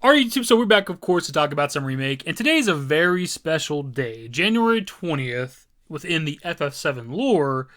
Alright, YouTube, so we're back, of course, to talk about some remake, and today is a very special day. January 20th, within the FF7 lore,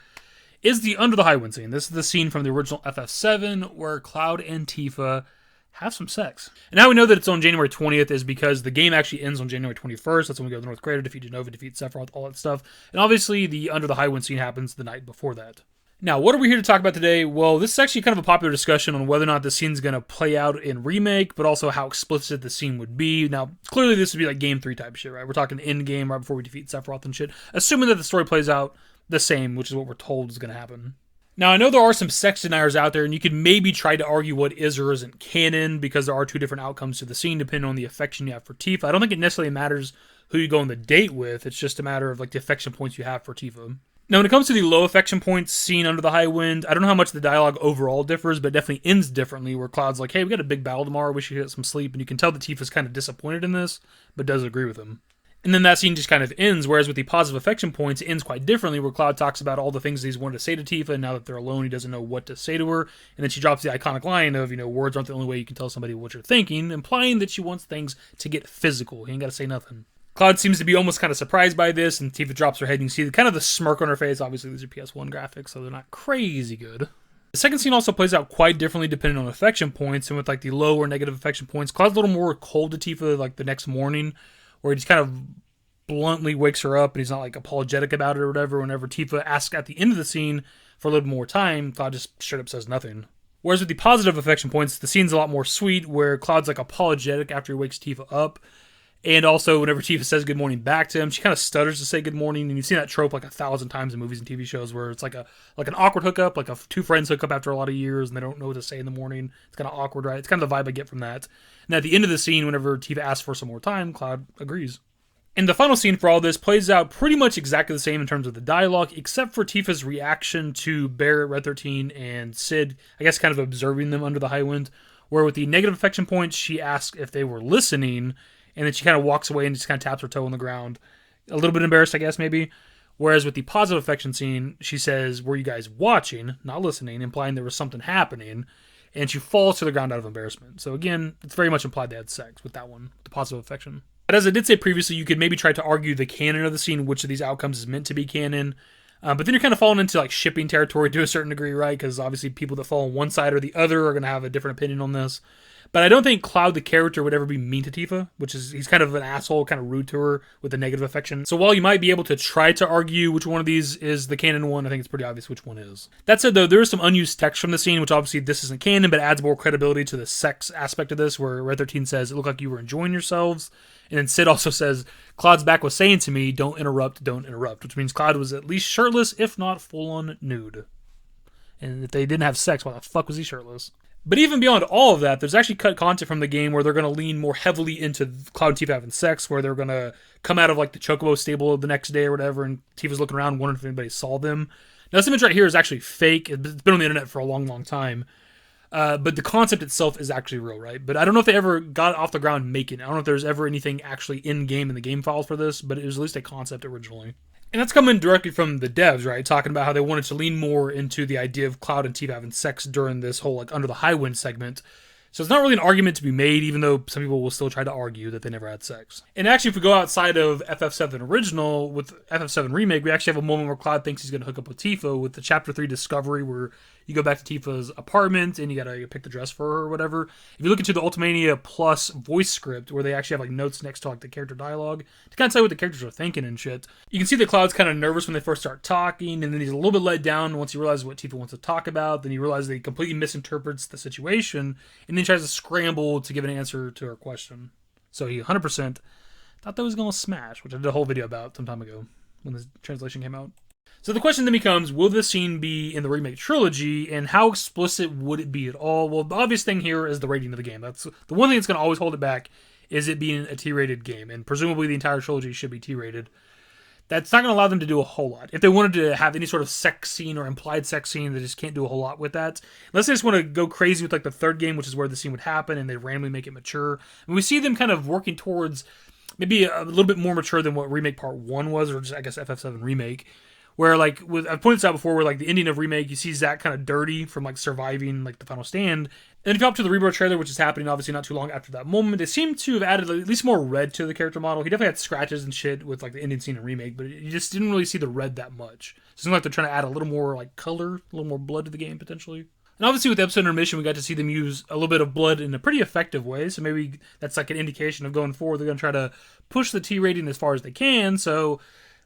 is the Under the Highwind scene. This is the scene from the original FF7 where Cloud and Tifa have some sex. And how we know that it's on January 20th is because the game actually ends on January 21st. That's when we go to the North Crater, defeat Jenova, defeat Sephiroth, all that stuff. And obviously, the Under the Highwind scene happens the night before that. Now, what are we here to talk about today? Well, this is actually kind of a popular discussion on whether or not the scene's going to play out in Remake, but also how explicit the scene would be. Now, clearly this would be like Game 3 type shit, right? We're talking end-game right before we defeat Sephiroth and shit, assuming that the story plays out the same, which is what we're told is going to happen. Now, I know there are some sex deniers out there, and you could maybe try to argue what is or isn't canon, because there are two different outcomes to the scene depending on the affection you have for Tifa. I don't think it necessarily matters who you go on the date with, it's just a matter of like the affection points you have for Tifa. Now, when it comes to the low affection points seen Under the Highwind, I don't know how much the dialogue overall differs, but it definitely ends differently, where Cloud's like, hey, we got a big battle tomorrow, we should get some sleep, and you can tell that Tifa's kind of disappointed in this, but does agree with him. And then that scene just kind of ends, whereas with the positive affection points, it ends quite differently, where Cloud talks about all the things that he's wanted to say to Tifa, and now that they're alone, he doesn't know what to say to her, and then she drops the iconic line of, words aren't the only way you can tell somebody what you're thinking, implying that she wants things to get physical. He ain't gotta say nothing. Cloud seems to be almost kind of surprised by this, and Tifa drops her head, and you see kind of the smirk on her face. Obviously, these are PS1 graphics, so they're not crazy good. The second scene also plays out quite differently depending on affection points, and with like the low or negative affection points, Cloud's a little more cold to Tifa like the next morning, where he just kind of bluntly wakes her up, and he's not like apologetic about it or whatever. Whenever Tifa asks at the end of the scene for a little more time, Cloud just straight up says nothing. Whereas with the positive affection points, the scene's a lot more sweet, where Cloud's like apologetic after he wakes Tifa up. And also, whenever Tifa says good morning back to him, she kind of stutters to say good morning. And you've seen that trope like 1,000 times in movies and TV shows, where it's like an awkward hookup, like two friends hook up after a lot of years, and they don't know what to say in the morning. It's kind of awkward, right? It's kind of the vibe I get from that. And at the end of the scene, whenever Tifa asks for some more time, Cloud agrees. And the final scene for all this plays out pretty much exactly the same in terms of the dialogue, except for Tifa's reaction to Barret, Red 13, and Sid, I guess kind of observing them under the Highwind, where with the negative affection points, she asks if they were listening, and then she kind of walks away and just kind of taps her toe on the ground. A little bit embarrassed, I guess, maybe. Whereas with the positive affection scene, she says, were you guys watching, not listening, implying there was something happening. And she falls to the ground out of embarrassment. So again, it's very much implied they had sex with that one, the positive affection. But as I did say previously, you could maybe try to argue the canon of the scene, which of these outcomes is meant to be canon. But then you're kind of falling into like shipping territory to a certain degree, right? Because obviously people that fall on one side or the other are going to have a different opinion on this. But I don't think Cloud, the character, would ever be mean to Tifa, which is, he's kind of an asshole, kind of rude to her with a negative affection. So while you might be able to try to argue which one of these is the canon one, I think it's pretty obvious which one is. That said, though, there is some unused text from the scene, which obviously this isn't canon, but adds more credibility to the sex aspect of this, where Red 13 says, it looked like you were enjoying yourselves. And then Sid also says, Cloud's back was saying to me, don't interrupt, which means Cloud was at least shirtless, if not full-on nude. And if they didn't have sex, why the fuck was he shirtless? But even beyond all of that, there's actually cut content from the game where they're going to lean more heavily into Cloud and Tifa having sex, where they're going to come out of like the Chocobo stable the next day or whatever, and Tifa's looking around wondering if anybody saw them. Now, this image right here is actually fake. It's been on the internet for a long, long time. But the concept itself is actually real, right? But I don't know if they ever got it off the ground making it. I don't know if there's ever anything actually in-game in the game files for this, but it was at least a concept originally. And that's coming directly from the devs, right? Talking about how they wanted to lean more into the idea of Cloud and Tifa having sex during this whole like Under the Highwind segment. So it's not really an argument to be made, even though some people will still try to argue that they never had sex. And actually, if we go outside of FF7 Original, with FF7 Remake, we actually have a moment where Cloud thinks he's going to hook up with Tifa with the Chapter 3 Discovery, where you go back to Tifa's apartment and you got to pick the dress for her or whatever. If you look into the Ultimania Plus voice script, where they actually have like notes next to like the character dialogue to kind of tell you what the characters are thinking and shit, you can see that Cloud's kind of nervous when they first start talking, and then he's a little bit let down once he realizes what Tifa wants to talk about. Then he realizes that he completely misinterprets the situation, and then tries to scramble to give an answer to her question. So he 100% thought that was going to smash, which I did a whole video about some time ago when the translation came out. So the question then becomes, will this scene be in the remake trilogy, and how explicit would it be at all? Well, the obvious thing here is the rating of the game. That's the one thing that's going to always hold it back, is it being a T-rated game, and presumably the entire trilogy should be T-rated. That's not going to allow them to do a whole lot. If they wanted to have any sort of sex scene or implied sex scene, they just can't do a whole lot with that. Unless they just want to go crazy with like the third game, which is where the scene would happen, and they randomly make it mature. And we see them kind of working towards maybe a little bit more mature than what Remake Part 1 was, or just, I guess, FF7 Remake, where like I've pointed this out before, where like the ending of Remake, you see Zack kind of dirty from like surviving like the final stand. And then if you hop to the Rebirth trailer, which is happening obviously not too long after that moment, they seem to have added at least more red to the character model. He definitely had scratches and shit with like the ending scene in Remake, but you just didn't really see the red that much. It seems like they're trying to add a little more like color, a little more blood to the game potentially. And obviously with the episode intermission, we got to see them use a little bit of blood in a pretty effective way. So maybe that's like an indication of going forward. They're going to try to push the T rating as far as they can. So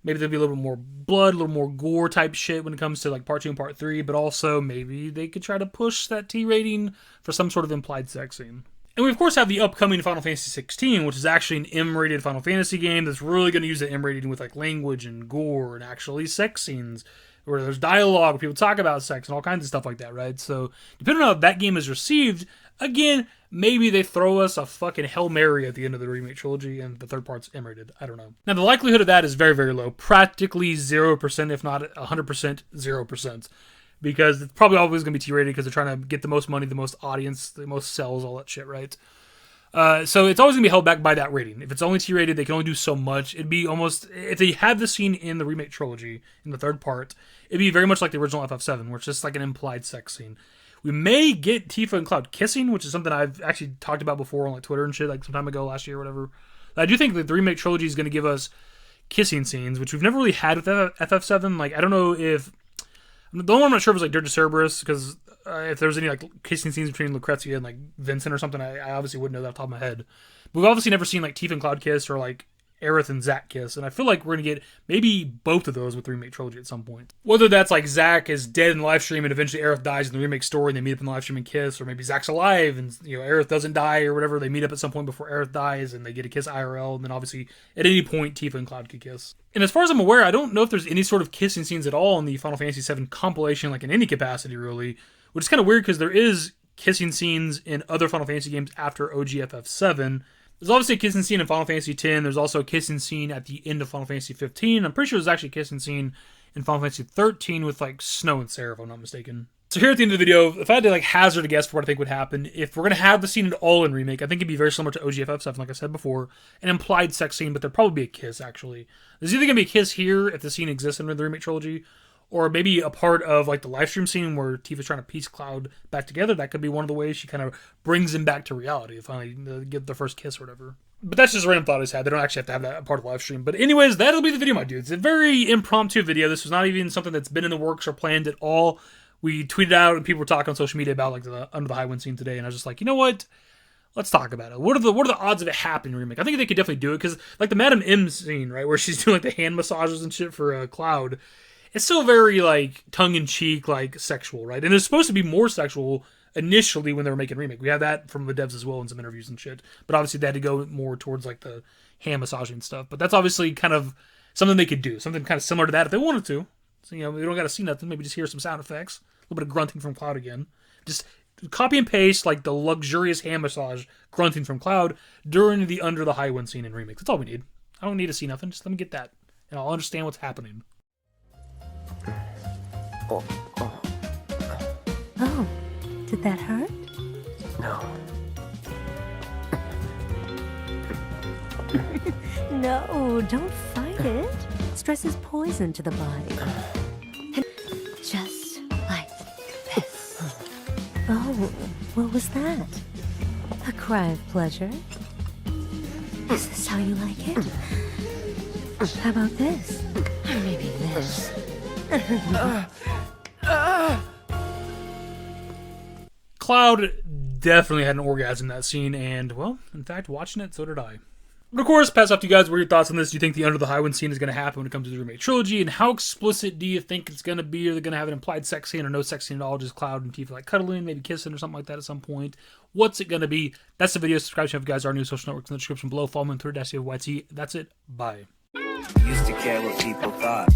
maybe there'll be a little bit more blood, a little more gore type shit when it comes to like part 2 and part 3. But also maybe they could try to push that T rating for some sort of implied sex scene. And we of course have the upcoming Final Fantasy 16, which is actually an M-rated Final Fantasy game that's really going to use the M rating with like language and gore and actually sex scenes, where there's dialogue, where people talk about sex and all kinds of stuff like that, right? So, depending on how that game is received, again, maybe they throw us a fucking Hail Mary at the end of the Remake trilogy and the third part's M-rated. I don't know. Now, the likelihood of that is very, very low. Practically 0%, if not 100%, 0%. Because it's probably always going to be T-rated because they're trying to get the most money, the most audience, the most sales, all that shit, right? So it's always going to be held back by that rating. If it's only T-rated, they can only do so much. It'd be almost, if they had the scene in the Remake trilogy, in the third part, it'd be very much like the original FF7, where it's just like an implied sex scene. We may get Tifa and Cloud kissing, which is something I've actually talked about before on like Twitter and shit, like some time ago, last year or whatever. I do think that the Remake trilogy is going to give us kissing scenes, which we've never really had with FF7. Like, I don't know if, the only one I'm not sure was like Dirge of Cerberus, because if there's any like kissing scenes between Lucrezia and like Vincent or something, I obviously wouldn't know that off the top of my head. But we've obviously never seen like Tifa and Cloud kiss or like Aerith and Zack kiss, and I feel like we're gonna get maybe both of those with the Remake trilogy at some point. Whether that's like Zack is dead in the live stream and eventually Aerith dies in the Remake story and they meet up in the live stream and kiss, or maybe Zack's alive and Aerith doesn't die or whatever, they meet up at some point before Aerith dies and they get a kiss IRL, and then obviously at any point Tifa and Cloud could kiss. And as far as I'm aware, I don't know if there's any sort of kissing scenes at all in the Final Fantasy VII compilation, like in any capacity really, which is kind of weird because there is kissing scenes in other Final Fantasy games after OG FF7. There's obviously a kissing scene in Final Fantasy X. There's also a kissing scene at the end of Final Fantasy 15. I'm pretty sure there's actually a kissing scene in Final Fantasy 13 with like Snow and Sarah, if I'm not mistaken. So here at the end of the video, if I had to like hazard a guess for what I think would happen, if we're going to have the scene at all in Remake, I think it'd be very similar to OG FF7, like I said before, an implied sex scene, but there'd probably be a kiss, actually. There's either going to be a kiss here if the scene exists in the Remake trilogy, or maybe a part of like the live stream scene where Tifa's trying to piece Cloud back together. That could be one of the ways she kind of brings him back to reality to finally give the first kiss or whatever. But that's just a random thought I just had. They don't actually have to have that part of the live stream. But anyways, that'll be the video, my dudes. It's a very impromptu video. This was not even something that's been in the works or planned at all. We tweeted out and people were talking on social media about like the Under the Highwind scene today, and I was just like, you know what? Let's talk about it. What are the odds of it happening in Remake? I think they could definitely do it because like the Madame M scene, right, where she's doing like the hand massages and shit for Cloud. It's still very, like, tongue-in-cheek, like, sexual, right? And it's supposed to be more sexual initially when they were making Remake. We have that from the devs as well in some interviews and shit. But obviously they had to go more towards, like, the hand massaging stuff. But that's obviously kind of something they could do. Something kind of similar to that if they wanted to. So, we don't got to see nothing. Maybe just hear some sound effects. A little bit of grunting from Cloud again. Just copy and paste, like, the luxurious hand massage grunting from Cloud during the Under the Highwind scene in Remake. That's all we need. I don't need to see nothing. Just let me get that. And I'll understand what's happening. Oh, did that hurt? No. No, don't fight it. Stress is poison to the body. Just like this. Oh, what was that? A cry of pleasure? Is this how you like it? How about this? Or maybe this? Cloud definitely had an orgasm in that scene, and, well, in fact, watching it, so did I. But of course, pass off to you guys. What are your thoughts on this? Do you think the Under the Highwind scene is going to happen when it comes to the Remake trilogy? And how explicit do you think it's going to be? Are they going to have an implied sex scene or no sex scene at all? Just Cloud and Tifa like cuddling, maybe kissing or something like that at some point? What's it going to be? That's the video. Subscribe to if you guys are new. Social networks in the description below. Follow me on Twitter, @davidbusiness. That's it. Bye. Used to care what people thought,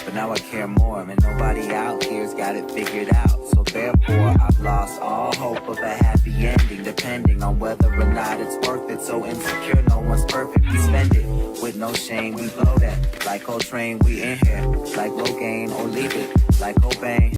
but now I care more, and nobody out here's got it figured out. So therefore, I've lost all hope of a happy ending, depending on whether or not it's worth it. So insecure, no one's perfect. We spend it with no shame. We blow that like Coltrane. We in here like Rogaine, or leave it like Cobain.